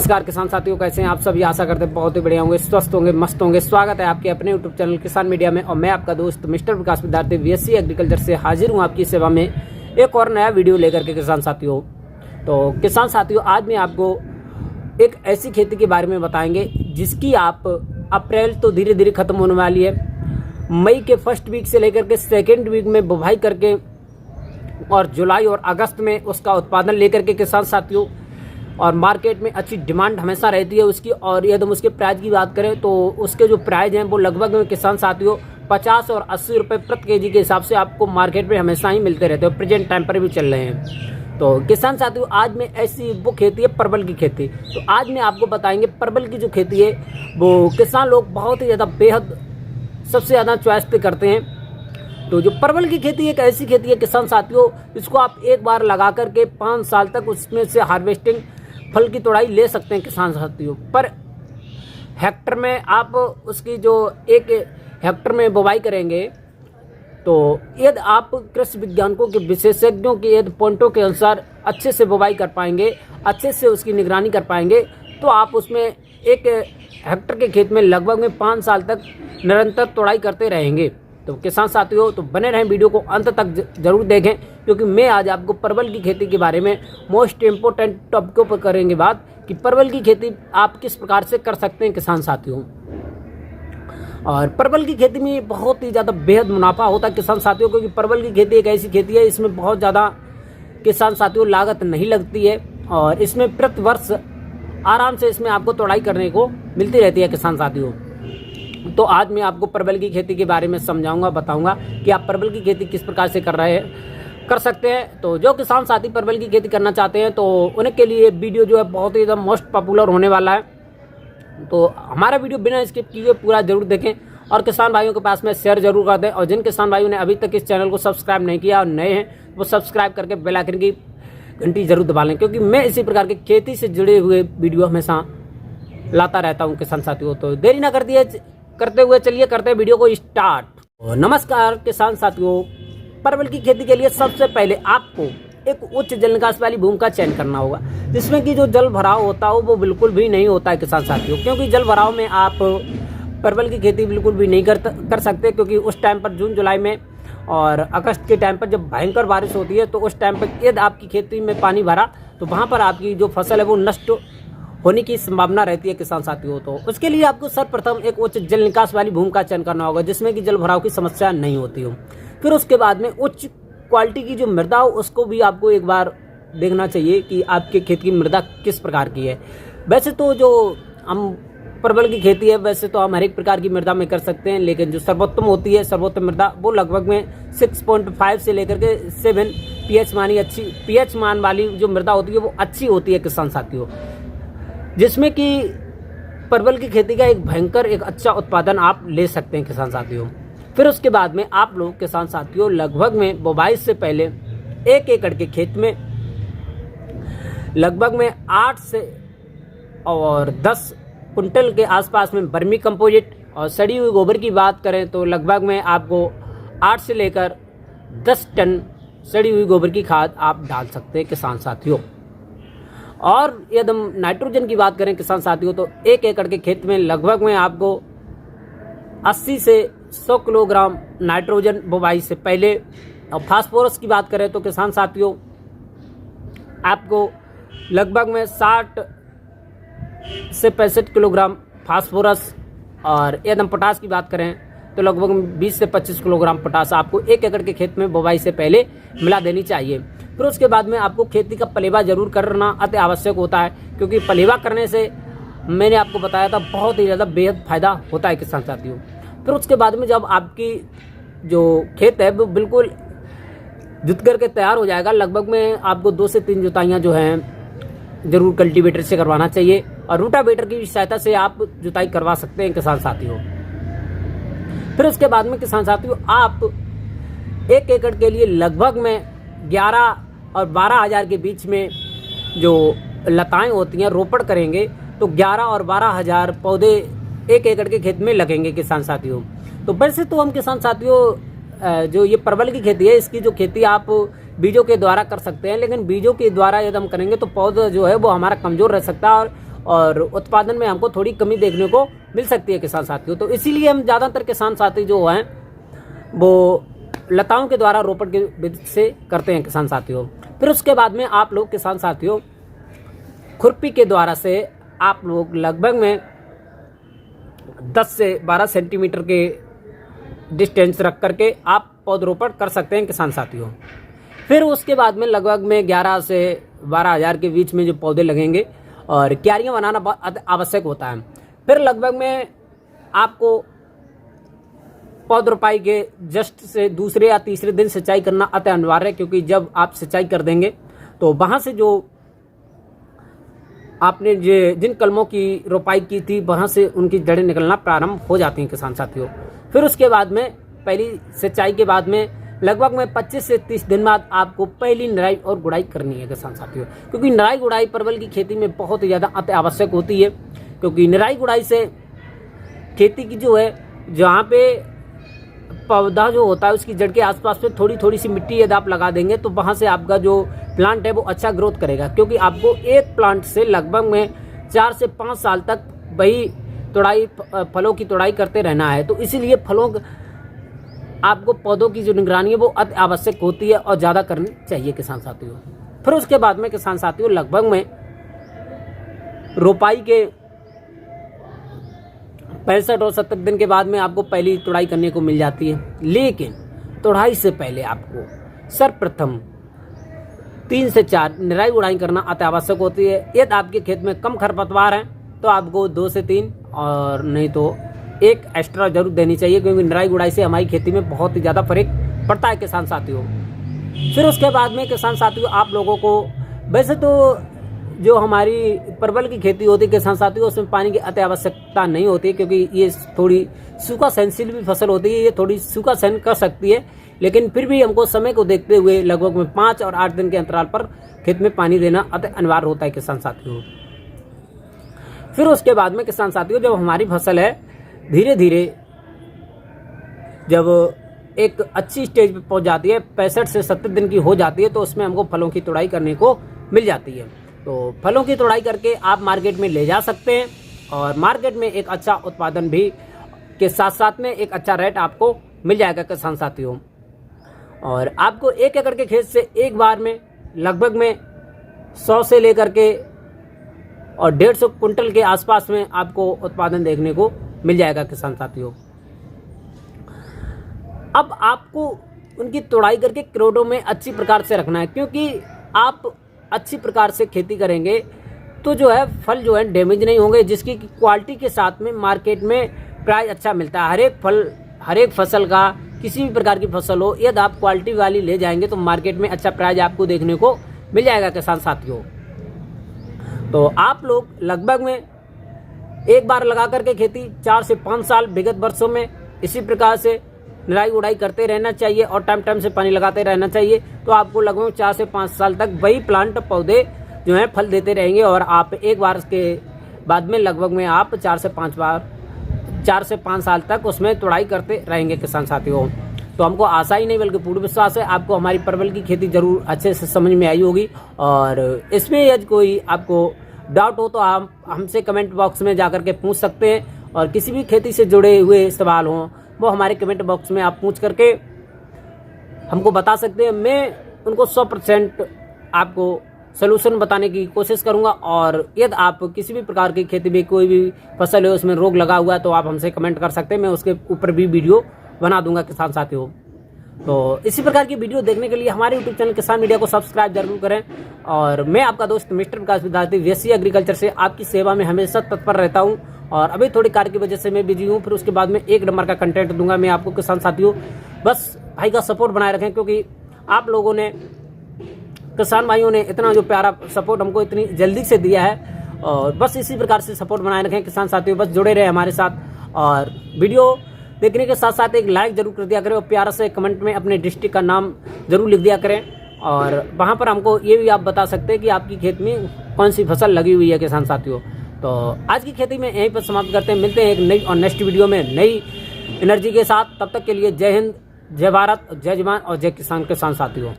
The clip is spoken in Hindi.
नमस्कार किसान साथियों, कैसे हैं आप सभी। आशा करते हैं बहुत ही बढ़िया होंगे, स्वस्थ होंगे, मस्त होंगे। स्वागत है आपके अपने यूट्यूब चैनल किसान मीडिया में और मैं आपका दोस्त मिस्टर विकास विद्यार्थी बीएससी एग्रीकल्चर से हाजिर हूं आपकी सेवा में एक और नया वीडियो लेकर के। किसान साथियों, तो किसान साथियों, आज मैं आपको एक ऐसी खेती के बारे में बताएंगे जिसकी आप अप्रैल तो धीरे धीरे खत्म होने वाली है, मई के फर्स्ट वीक से लेकर के सेकेंड वीक में बुवाई करके और जुलाई और अगस्त में उसका उत्पादन लेकर के किसान साथियों, और मार्केट में अच्छी डिमांड हमेशा रहती है उसकी। और यदि हम उसके प्राइस की बात करें तो उसके जो प्राइस हैं वो लगभग में किसान साथियों 50 और 80 रुपये प्रति केजी के हिसाब से आपको मार्केट में हमेशा ही मिलते रहते हैं, प्रेजेंट टाइम पर भी चल रहे हैं। तो किसान साथियों, आज में ऐसी वो खेती है परवल की खेती। तो आज मैं आपको बताएंगे परवल की जो खेती है वो किसान लोग बहुत ही ज़्यादा बेहद सबसे ज़्यादा चॉइस पे करते हैं। तो जो परवल की खेती एक ऐसी खेती है किसान साथियों, इसको आप एक बार लगा करके 5 साल तक उसमें से हार्वेस्टिंग फल की तोड़ाई ले सकते हैं किसान साथियों। पर हेक्टर में आप उसकी जो 1 हेक्टर में बुवाई करेंगे तो यदि आप कृषि विज्ञानकों के विशेषज्ञों के यदि पॉइंटों के अनुसार अच्छे से बुवाई कर पाएंगे, अच्छे से उसकी निगरानी कर पाएंगे, तो आप उसमें 1 हेक्टर के खेत में लगभग में 5 साल तक निरंतर तोड़ाई करते रहेंगे। तो किसान साथियों, तो बने रहें, वीडियो को अंत तक जरूर देखें, क्योंकि मैं आज आपको परवल की खेती के बारे में मोस्ट इम्पोर्टेंट टॉपिकों पर करेंगे बात कि परवल की खेती आप किस प्रकार से कर सकते हैं किसान साथियों। और परवल की खेती में बहुत ही ज़्यादा बेहद मुनाफा होता है किसान साथियों, क्योंकि परवल की खेती एक ऐसी खेती है इसमें बहुत ज़्यादा किसान साथियों लागत नहीं लगती है और इसमें प्रति वर्ष आराम से इसमें आपको तोड़ाई करने को मिलती रहती है किसान साथियों। तो आज मैं आपको परवल की खेती के बारे में समझाऊंगा, बताऊंगा कि आप परवल की खेती किस प्रकार से कर सकते हैं। तो जो किसान साथी परवल की खेती करना चाहते हैं तो उनके लिए वीडियो जो है बहुत ही ज़्यादा मोस्ट पॉपुलर होने वाला है। तो हमारा वीडियो बिना स्किप किए पूरा जरूर देखें और किसान भाइयों के पास में शेयर जरूर कर दें। और जिन किसान भाइयों ने अभी तक इस चैनल को सब्सक्राइब नहीं किया और नए हैं वो सब्सक्राइब करके बेल आइकन की घंटी जरूर दबा लें, क्योंकि मैं इसी प्रकार के खेती से जुड़े हुए वीडियो हमेशा लाता रहता हूँ किसान साथियों। तो देरी ना करते हुए चलिए करते हैं वीडियो को स्टार्ट। नमस्कार किसान साथियों, परवल की खेती के लिए सबसे पहले आपको एक उच्च जल निकास वाली भूमि का चयन करना होगा, जिसमें कि जो जल भराव होता है वो बिल्कुल भी नहीं होता है किसान साथियों। क्योंकि जल भराव में आप परवल की खेती बिल्कुल भी नहीं कर सकते, क्योंकि उस टाइम पर जून जुलाई में और अगस्त के टाइम पर जब भयंकर बारिश होती है तो उस टाइम पर यदि आपकी खेती में पानी भरा तो वहाँ पर आपकी जो फसल है वो नष्ट होने की संभावना रहती है किसान साथियों। तो उसके लिए आपको सर्वप्रथम एक उच्च जल निकास वाली भूमि का चयन करना होगा, जिसमें कि जल भराव की समस्या नहीं होती हो। फिर उसके बाद में उच्च क्वालिटी की जो मृदा हो उसको भी आपको एक बार देखना चाहिए कि आपके खेत की मृदा किस प्रकार की है। वैसे तो जो हम परवल की खेती है वैसे तो हम हर एक प्रकार की मृदा में कर सकते हैं, लेकिन जो सर्वोत्तम होती है सर्वोत्तम मृदा वो लगभग में 6.5 से लेकर के 7 pH मानी अच्छी pH मान वाली जो मृदा होती है वो अच्छी होती है किसान साथियों, जिसमें कि परवल की खेती का एक भयंकर एक अच्छा उत्पादन आप ले सकते हैं किसान साथियों। फिर उसके बाद में आप लोग किसान साथियों लगभग में बुवाई से पहले 1 एकड़ के खेत में लगभग में 8 से और 10 कुंटल के आसपास में वर्मी कंपोजिट और सड़ी हुई गोबर की बात करें तो लगभग में आपको 8 से लेकर 10 टन सड़ी हुई गोबर की खाद आप डाल सकते हैं किसान साथियों। और यदि हम नाइट्रोजन की बात करें किसान साथियों तो 1 एकड़ के खेत में लगभग में आपको 80 से 100 किलोग्राम नाइट्रोजन बुवाई से पहले। और फास्फोरस की बात करें तो किसान साथियों आपको लगभग में 60 से 65 किलोग्राम फास्फोरस। और यदि हम पोटास की बात करें तो लगभग 20 से 25 किलोग्राम पोटास आपको 1 एकड़ के खेत में बुवाई से पहले मिला देनी चाहिए। फिर उसके बाद में आपको खेती का पलेवा जरूर करना अति आवश्यक होता है, क्योंकि पलेवा करने से मैंने आपको बताया था बहुत ही ज़्यादा बेहद फायदा होता है किसान साथियों। फिर उसके बाद में जब आपकी जो खेत है वो बिल्कुल जुत करके तैयार हो जाएगा, लगभग में आपको 2 से 3 जुताइयाँ जो हैं जरूर कल्टीवेटर से करवाना चाहिए और रूटावेटर की सहायता से आप जुताई करवा सकते हैं किसान साथियों। फिर उसके बाद में किसान साथियों आप 1 एकड़ के लिए लगभग में 11 और 12 हज़ार के बीच में जो लताएं होती हैं रोपण करेंगे तो 11 और 12 हज़ार पौधे 1 एकड़ के खेत में लगेंगे किसान साथियों। तो वैसे तो हम किसान साथियों जो ये परवल की खेती है इसकी जो खेती आप बीजों के द्वारा कर सकते हैं, लेकिन बीजों के द्वारा यदि हम करेंगे तो पौधा जो है वो हमारा कमज़ोर रह सकता है और उत्पादन में हमको थोड़ी कमी देखने को मिल सकती है किसान साथियों। तो इसीलिए हम ज़्यादातर किसान साथी जो हैं वो लताओं के द्वारा रोपण के विधि से करते हैं किसान साथियों। फिर उसके बाद में आप लोग किसान साथियों खुरपी के द्वारा से आप लोग लगभग में 10 से 12 सेंटीमीटर के डिस्टेंस रख करके आप पौधरोपण कर सकते हैं किसान साथियों। फिर उसके बाद में लगभग में 11 से 12 हज़ार के बीच में जो पौधे लगेंगे और क्यारियां बनाना बहुत आवश्यक होता है। फिर लगभग में आपको पौध रोपाई के जस्ट से दूसरे या तीसरे दिन सिंचाई करना अति अनिवार्य है, क्योंकि जब आप सिंचाई कर देंगे तो वहाँ से जो आपने जिन कलमों की रोपाई की थी वहाँ से उनकी जड़ें निकलना प्रारंभ हो जाती हैं किसान साथियों। फिर उसके बाद में पहली सिंचाई के बाद में लगभग में 25 से 30 दिन बाद आपको पहली निराई और गुड़ाई करनी है किसान साथियों, क्योंकि निराई गुड़ाई परवल की खेती में बहुत ही ज़्यादा अति आवश्यक होती है। क्योंकि निराई गुड़ाई से खेती की जो है, जहाँ पे पौधा जो होता है उसकी जड़ के आसपास में थोड़ी थोड़ी सी मिट्टी यदि आप लगा देंगे तो वहाँ से आपका जो प्लांट है वो अच्छा ग्रोथ करेगा। क्योंकि आपको एक प्लांट से लगभग में 4 से 5 साल तक वही फलों की तोड़ाई करते रहना है। तो इसीलिए आपको पौधों की जो निगरानी है वो अति आवश्यक होती है और ज़्यादा करनी चाहिए किसान साथियों। फिर उसके बाद में किसान साथियों लगभग में रोपाई के 65 और 70 दिन के बाद में आपको पहली तुड़ाई करने को मिल जाती है। लेकिन तुड़ाई से पहले आपको सर्वप्रथम 3 से 4 निराई गुड़ाई करना अति आवश्यक होती है। यदि आपके खेत में कम खरपतवार हैं तो आपको 2 से 3 और नहीं तो 1 एक्स्ट्रा जरूर देनी चाहिए, क्योंकि निराई गुड़ाई से हमारी खेती में बहुत ही ज़्यादा फर्क पड़ता है किसान साथियों। फिर उसके बाद में किसान साथियों आप लोगों को, वैसे तो जो हमारी परवल की खेती होती है किसान साथियों उसमें पानी की अति आवश्यकता नहीं होती, क्योंकि ये थोड़ी सूखा सहनशील भी फसल होती है, ये थोड़ी सूखा सहन कर सकती है। लेकिन फिर भी हमको समय को देखते हुए लगभग में 5 और 8 दिन के अंतराल पर खेत में पानी देना अति अनिवार्य होता है किसान साथियों। फिर उसके बाद में किसान साथियों जब हमारी फसल है धीरे धीरे जब एक अच्छी स्टेज पर पहुंच जाती है, 65 से 70 दिन की हो जाती है, तो उसमें हमको फलों की तुड़ाई करने को मिल जाती है। तो फलों की तुड़ाई करके आप मार्केट में ले जा सकते हैं और मार्केट में एक अच्छा उत्पादन भी के साथ साथ में एक अच्छा रेट आपको मिल जाएगा किसान साथियों। और आपको 1 एकड़ के खेत से एक बार में लगभग में 100 से लेकर के और 150 कुंटल के आसपास में आपको उत्पादन देखने को मिल जाएगा किसान साथियों। अब आपको उनकी तुड़ाई करके क्रेटों में अच्छी प्रकार से रखना है, क्योंकि आप अच्छी प्रकार से खेती करेंगे तो जो है फल जो है डैमेज नहीं होंगे, जिसकी क्वालिटी के साथ में मार्केट में प्राइस अच्छा मिलता है। हर एक फसल का, किसी भी प्रकार की फसल हो, यदि आप क्वालिटी वाली ले जाएंगे तो मार्केट में अच्छा प्राइस आपको देखने को मिल जाएगा किसान साथियों। तो आप लोग लगभग में एक बार लगा करके खेती 4 से 5 साल विगत वर्षों में इसी प्रकार से निराई गुड़ाई करते रहना चाहिए और टाइम टाइम से पानी लगाते रहना चाहिए। तो आपको लगभग 4 से 5 साल तक वही प्लांट पौधे जो हैं फल देते रहेंगे और आप एक बार के बाद में लगभग में आप 4 से 5 साल तक उसमें तुड़ाई करते रहेंगे किसान साथियों। तो हमको आशा ही नहीं बल्कि पूर्ण विश्वास है आपको हमारी परवल की खेती जरूर अच्छे से समझ में आई होगी। और इसमें यदि कोई आपको डाउट हो तो आप हमसे कमेंट बॉक्स में जाकर के पूछ सकते हैं और किसी भी खेती से जुड़े हुए सवाल हों वो हमारे कमेंट बॉक्स में आप पूछ करके हमको बता सकते हैं। मैं उनको 100% आपको सलूशन बताने की कोशिश करूंगा। और यदि आप किसी भी प्रकार की खेती में कोई भी फसल है उसमें रोग लगा हुआ है तो आप हमसे कमेंट कर सकते हैं, मैं उसके ऊपर भी वीडियो बना दूंगा किसान साथियों। तो इसी प्रकार की वीडियो देखने के लिए हमारे यूट्यूब चैनल किसान मीडिया को सब्सक्राइब जरूर करें। और मैं आपका दोस्त मिस्टर विकास विद्यार्थी बीएससी एग्रीकल्चर से आपकी सेवा में हमेशा तत्पर रहता हूं। और अभी थोड़ी कार्य की वजह से मैं बिजी हूं, फिर उसके बाद में 1 नंबर का कंटेंट दूंगा मैं आपको किसान साथियों। बस भाई का सपोर्ट बनाए रखें, क्योंकि आप लोगों ने, किसान भाइयों ने इतना जो प्यारा सपोर्ट हमको इतनी जल्दी से दिया है, और बस इसी प्रकार से सपोर्ट बनाए रखें किसान साथियों। बस जुड़े रहे हमारे साथ और वीडियो देखने के साथ साथ एक लाइक जरूर कर दिया करें और प्यारा से कमेंट में अपने डिस्ट्रिक्ट का नाम जरूर लिख दिया करें। और वहाँ पर हमको ये भी आप बता सकते हैं कि आपकी खेत में कौन सी फसल लगी हुई है किसान साथियों। तो आज की खेती में यहीं पर समाप्त करते हैं, मिलते हैं एक नई और नेक्स्ट वीडियो में नई एनर्जी के साथ। तब तक के लिए जय हिंद, जय भारत, जय जवान और जय किसान साथियों।